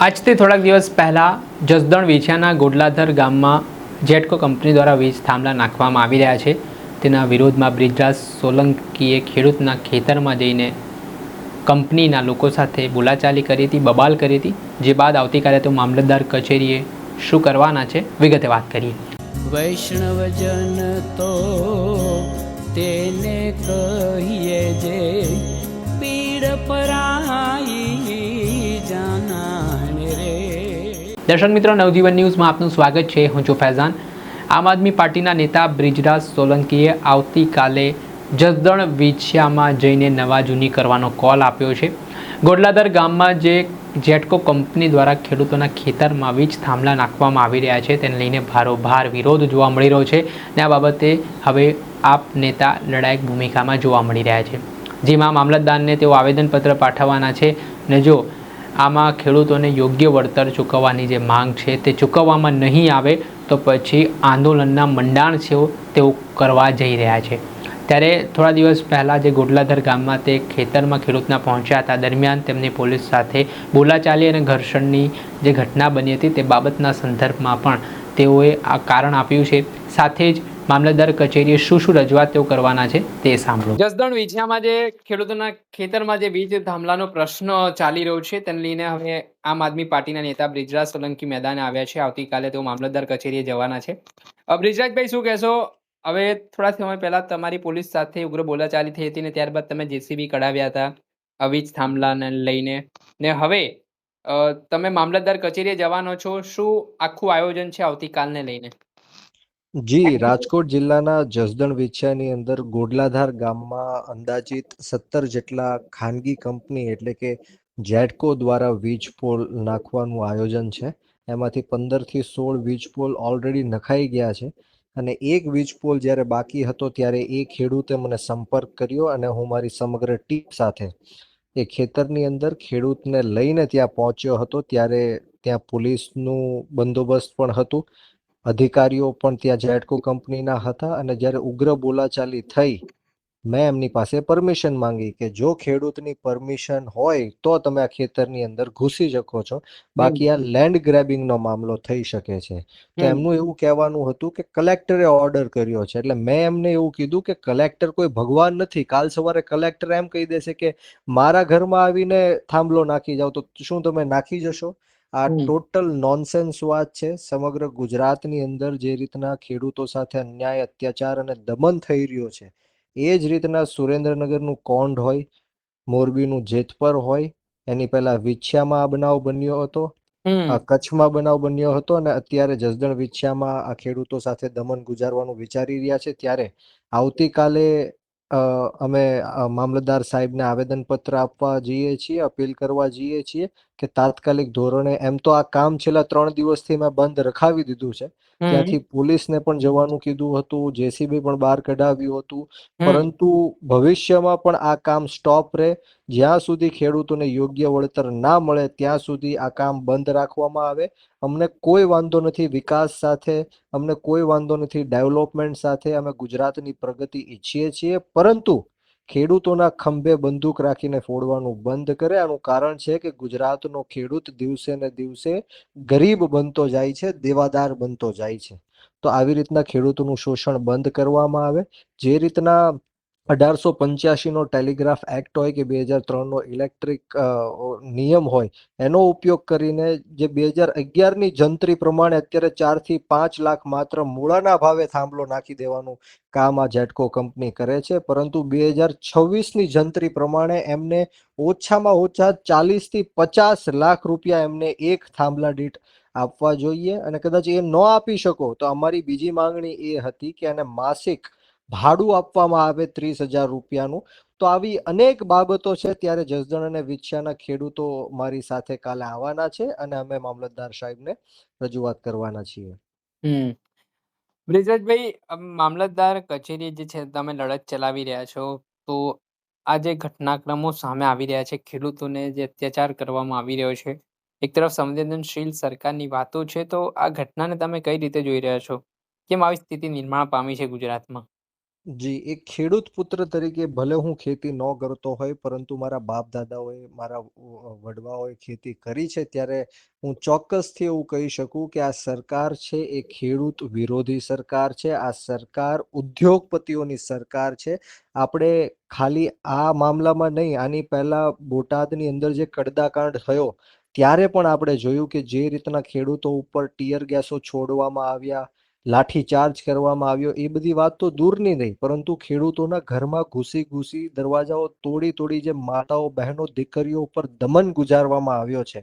આજથી થોડાક દિવસ પહેલાં જસદણ વિછિયાના ગોડલાધર ગામમાં જેટકો કંપની દ્વારા વીજ થાંભલા નાખવામાં આવી રહ્યા છે. તેના વિરોધમાં બ્રિજરાજ સોલંકીએ ખેડૂતના ખેતરમાં જઈને કંપનીના લોકો સાથે બોલાચાલી કરી હતી, બબાલ કરી હતી. જે બાદ આવતીકાલે તો મામલતદાર કચેરીએ શું કરવાના છે, વિગતે વાત કરીએ. વૈષ્ણવજન તો તેને કહીએ જે પીડ પરાઈ જાનાને રે. દર્શક મિત્રો, નવજીવન ન્યૂઝમાં આપનું સ્વાગત છે. હું છું ફૈઝાન. આમ આદમી પાર્ટીના નેતા બ્રિજરાજ સોલંકીએ આવતીકાલે જસદણ વિછિયામાં જઈને નવા જૂની કરવાનો કોલ આપ્યો છે. ગોડલાધર ગામમાં જે જેટકો કંપની દ્વારા ખેડૂતોના ખેતરમાં વીજ થાંભલા નાખવામાં આવી રહ્યા છે, તેને લઈને ભારોભાર વિરોધ જોવા મળી રહ્યો છે. અને આ બાબતે હવે આપ નેતા લડાયક ભૂમિકામાં જોવા મળી રહ્યા છે, જેમાં મામલતદારને તેઓ આવેદનપત્ર પાઠવવાના છે. ને જો આમાં ખેડૂતોને યોગ્ય વળતર ચૂકવવાની જે માંગ છે તે ચૂકવવામાં નહીં આવે તો પછી આંદોલનના મંડાણ છે તેઓ કરવા જઈ રહ્યા છે. ત્યારે થોડા દિવસ પહેલાં જે ગોડલાધર ગામમાં તે ખેતરમાં ખેડૂતના પહોંચ્યા હતા, દરમિયાન તેમની પોલીસ સાથે બોલાચાલી અને ઘર્ષણની જે ઘટના બની હતી તે બાબતના સંદર્ભમાં પણ તેઓએ આ કારણ આપ્યું છે. સાથે જ મામલતદાર કચેરીએ શું શું રજૂઆત તેઓ કરવાના છે તે સાંભળો. જસદણ વિછિયામાં જે ખેડૂતોના ખેતરમાં જે વીજ થાંભલાનો પ્રશ્ન ચાલી રહ્યો છે તેને લઈને હવે આમ આદમી પાર્ટીના નેતા બ્રિજરાજ સોલંકી મેદાને આવ્યા છે. આવતીકાલે તેઓ મામલતદાર કચેરીએ જવાના છે. બ્રિજરાજભાઈ, શું કહેશો? હવે થોડા સમય પહેલા તમારી પોલીસ સાથે ઉગ્ર બોલાચાલી થઈ હતી ને ત્યારબાદ તમે જેસીબી કઢાવ્યા હતા વીજ થાંભલાને લઈને, ને હવે તમે મામલતદાર કચેરીએ જવાનો છો. શું આખું આયોજન છે આવતીકાલને લઈને? જી, રાજકોટ જિલ્લાના જસદણ વિછિયાની અંદર ગોડલાધાર ગામમાં અંદાજિત 17 જેટલા ખાનગી કંપની એટલે કે જેટકો દ્વારા વીજ પોલ નાખવાનું આયોજન છે. એમાંથી 15 થી 16 વીજ પોલ ઓલરેડી નખાઈ ગયા છે અને એક વીજ પોલ જ્યારે બાકી હતો ત્યારે એ ખેડૂતે મને સંપર્ક કર્યો અને હું મારી સમગ્ર ટીમ સાથે એ ખેતરની અંદર ખેડૂતને લઈને ત્યાં પહોંચ્યો હતો. ત્યારે ત્યાં પોલીસનું બંદોબસ્ત પણ હતું, અધિકારીઓ પણ ત્યાં જેટકો કંપનીના હતા અને જ્યારે ઉગ્ર બોલાચાલી થઈ, મેં એમની પાસે પરમિશન માંગી કે જો ખેડૂતની પરમિશન હોય તો તમે આ ખેતરની અંદર ઘૂસી શકો છો, બાકી આ લેન્ડ ગ્રેબિંગનો મામલો થઈ શકે છે. તો એમનું એવું કહેવાનું હતું કે કલેક્ટરે ઓર્ડર કર્યો છે. એટલે મેં એમને એવું કીધું કે કલેક્ટર કોઈ ભગવાન નથી. કાલ સવારે કલેક્ટર એમ કહી દેશે કે મારા ઘરમાં આવીને થાંભલો નાખી જાવ, તો શું તમે નાખી જશો? આ ટોટલ નોનસેન્સ વાત છે. સમગ્ર ગુજરાતની અંદર જે રીતના ખેડૂતો સાથે અન્યાય, અત્યાચાર અને દમન થઈ રહ્યો છે, એ જ રીતના સુરેન્દ્રનગરનું કોંઢ હોય, મોરબીનું જેતપર હોય, એની પહેલા વિછિયામાં આ બનાવ બન્યો હતો, કચ્છમાં બનાવ બન્યો હતો અને અત્યારે જસદણ વિછિયામાં આ ખેડૂતો સાથે દમન ગુજારવાનું વિચારી રહ્યા છે. ત્યારે આવતીકાલે અમે મામલતદાર સાહેબને આવેદનપત્ર આપવા જઈએ છીએ, અપીલ કરવા જઈએ છીએ કે તાત્કાલિક ધોરણે, એમ તો આ કામ છેલ્લા 3 દિવસથી મેં બંધ રખાવી દીધું છે. ત્યાંથી પોલીસને પણ જવાનું કીધું હતું, જેસીબી પણ બહાર કઢાવ્યું હતું, પરંતુ ભવિષ્યમાં પણ આ કામ સ્ટોપ રહે. જ્યાં સુધી ખેડૂતોને યોગ્ય વળતર ના મળે ત્યાં સુધી આ કામ બંધ રાખવામાં આવે. અમને કોઈ વાંધો નથી વિકાસ સાથે, અમને કોઈ વાંધો નથી ડેવલપમેન્ટ સાથે. અમે ગુજરાતની પ્રગતિ ઈચ્છીએ છીએ, પરંતુ ખેડૂતોના ખંભે બંદૂક રાખીને ફોડવાનું બંધ કરે. આનું કારણ છે કે ગુજરાતનો ખેડૂત દિવસે ને દિવસે ગરીબ બનતો જાય છે, દેવાદાર બનતો જાય છે. તો આવી રીતના ખેડૂતોનું શોષણ બંધ કરવામાં આવે. જે રીતના 1885નો ટેલિગ્રાફ એક્ટ હોય કે 2003નો ઇલેક્ટ્રિક નિયમ હોય, એનો ઉપયોગ કરીને જે 2011ની જંત્રી પ્રમાણે અત્યારે 4 થી 5 લાખ માત્ર મૂળાના ભાવે થાંભલો નાખી દેવાનું કામ આ જેટકો કંપની કરે છે. પરંતુ 2026ની જંત્રી પ્રમાણે એમને ઓછામાં ઓછા 40 થી 50 લાખ રૂપિયા એમને એક થાંભલા દીઠ આપવા જોઈએ. અને કદાચ એ ન આપી શકો તો અમારી બીજી માંગણી એ હતી કે એને માસિક ભાડું આપવામાં આવે 30,000 રૂપિયાનું. તો આવી અનેક બાબતો છે. ત્યારે જસદણ અને વિછિયાના ખેડૂતો મારી સાથે કાલે આવવાના છે અને અમે મામલતદાર સાહેબને રજૂઆત કરવાના છીએ. બ્રિજરાજભાઈ, મામલતદાર કચેરી જે છે તમે લડત ચલાવી રહ્યા છો, તો આ જે ઘટનાક્રમો સામે આવી રહ્યા છે, ખેડૂતોને જે અત્યાચાર કરવામાં આવી રહ્યો છે, એક તરફ સંવેદનશીલ સરકારની વાતો છે, તો આ ઘટનાને તમે કઈ રીતે જોઈ રહ્યા છો? કેમ આવી સ્થિતિ નિર્માણ પામી છે ગુજરાતમાં? જી, એક ખેડૂત પુત્ર તરીકે ભલે હું ખેતી ન કરતો હોય, પરંતુ મારા બાપ દાદાઓએ, મારા વડવાઓએ ખેતી કરી છે, ત્યારે હું ચોક્કસથી એવું કહી શકું કે આ સરકાર છે એ ખેડૂત વિરોધી સરકાર છે. આ સરકાર ઉદ્યોગપતિઓની સરકાર છે. આપણે ખાલી આ મામલામાં નહીં, આની પહેલા બોટાદની અંદર જે કડદાકાંડ થયો, ત્યારે પણ આપણે જોયું કે જે રીતના ખેડૂતો ઉપર ટીયર ગેસો છોડવામાં આવ્યા, લાઠીચાર્જ કરવામાં આવ્યો, એ બધી વાત તો દૂરની રહી, પરંતુ ખેડૂતોના ઘરમાં ઘૂસી દરવાજાઓ તોડી જે માતાઓ, બહેનો, દીકરીઓ ઉપર દમન ગુજારવામાં આવ્યો છે,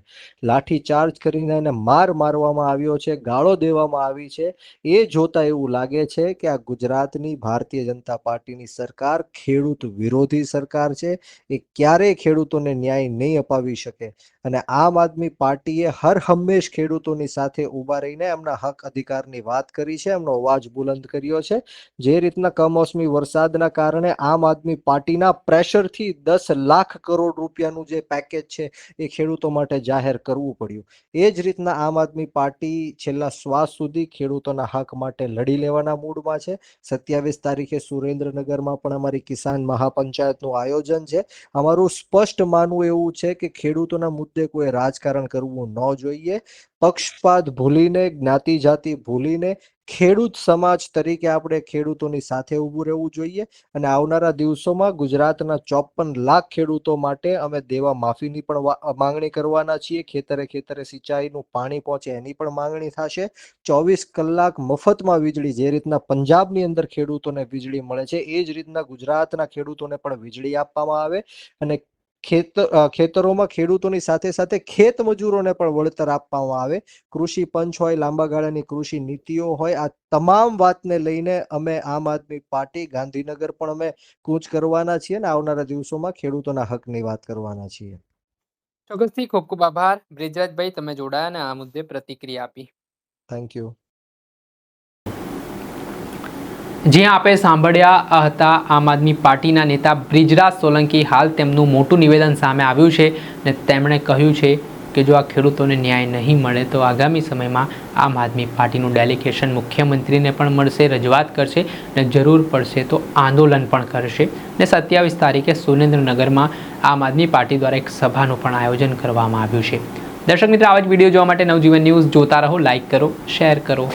લાઠીચાર્જ કરીને એને મારવામાં આવ્યો છે, ગાળો દેવામાં આવી છે, એ જોતા એવું લાગે છે કે આ ગુજરાતની ભારતીય જનતા પાર્ટીની સરકાર ખેડૂત વિરોધી સરકાર છે. એ ક્યારેય ખેડૂતોને ન્યાય નહીં અપાવી શકે. અને આમ આદમી પાર્ટીએ હર હંમેશ ખેડૂતોની સાથે ઊભા રહીને એમના હક અધિકારની વાત કરી છે, એમનો અવાજ બુલંદ કર્યો છે. જે રીતના કમોસમી વરસાદના કારણે આમ આદમી પાર્ટીના પ્રેશરથી 10 લાખ કરોડ રૂપિયાનું જે પેકેજ છે એ ખેડૂતો માટે જાહેર કરવું પડ્યું. એ જ રીતના આમ આદમી પાર્ટી છેલ્લા શ્વાસ સુધી ખેડૂતોના હક માટે લડી લેવાના મૂડમાં છે. 27 તારીખે સુરેન્દ્રનગરમાં પણ અમારી કિસાન મહાપંચાયતનું આયોજન છે. અમારું સ્પષ્ટ માનવું એવું છે કે ખેડૂતોના મુદ્દે કોઈ રાજકારણ કરવું ન જોઈએ. પક્ષપાત ભૂલીને, જ્ઞાતિ જાતિ ભૂલીને ખેડૂત સમાજ તરીકે આપણે ખેડૂતોની સાથે ઊભું રહેવું જોઈએ. અને આવનારા દિવસોમાં ગુજરાતના 54 લાખ ખેડૂતો માટે અમે દેવા માફીની પણ માંગણી કરવાના છીએ. ખેતરે સિંચાઈનું પાણી પહોંચે એની પણ માંગણી થશે. 24 કલાક મફતમાં વીજળી, જે રીતના પંજાબની અંદર ખેડૂતોને વીજળી મળે છે, એ જ રીતના ગુજરાતના ખેડૂતોને પણ વીજળી આપવામાં આવે. અને ખેતરોમાં ખેડૂતોની સાથે ખેત મજૂરોને પણ વળતર આપવામાં આવે. કૃષિ પંચ હોય, લાંબા ગાળાની કૃષિ નીતિઓ હોય, આ તમામ વાતને લઈને અમે આમ આદમી પાર્ટી ગાંધીનગર પણ અમે કૂચ કરવાના છીએ અને આવનારા દિવસોમાં ખેડૂતોના હકની વાત કરવાના છીએ. ચોક્કસથી ખૂબ ખૂબ આભાર બ્રિજરાજભાઈ, તમે જોડાયા અને આ મુદ્દે પ્રતિક્રિયા આપી. Thank you. જ્યાં આપણે સાંભળ્યા હતા આમ આદમી પાર્ટીના નેતા બ્રિજરાજ સોલંકી. હાલ તેમનું મોટું નિવેદન સામે આવ્યું છે અને તેમણે કહ્યું છે કે જો આ ખેડૂતોને ન્યાય નહીં મળે તો આગામી સમયમાં આમ આદમી પાર્ટીનું ડેલિગેશન મુખ્યમંત્રીને પણ મળશે, રજૂઆત કરશે અને જરૂર પડશે તો આંદોલન પણ કરશે. અને 27 તારીખે સુરેન્દ્રનગરમાં આમ આદમી પાર્ટી દ્વારા એક સભાનું પણ આયોજન કરવામાં આવ્યું છે. દર્શક મિત્રો, આવા જ વિડીયો જોવા માટે નવજીવન ન્યૂઝ જોતા રહો, લાઇક કરો, શેર કરો.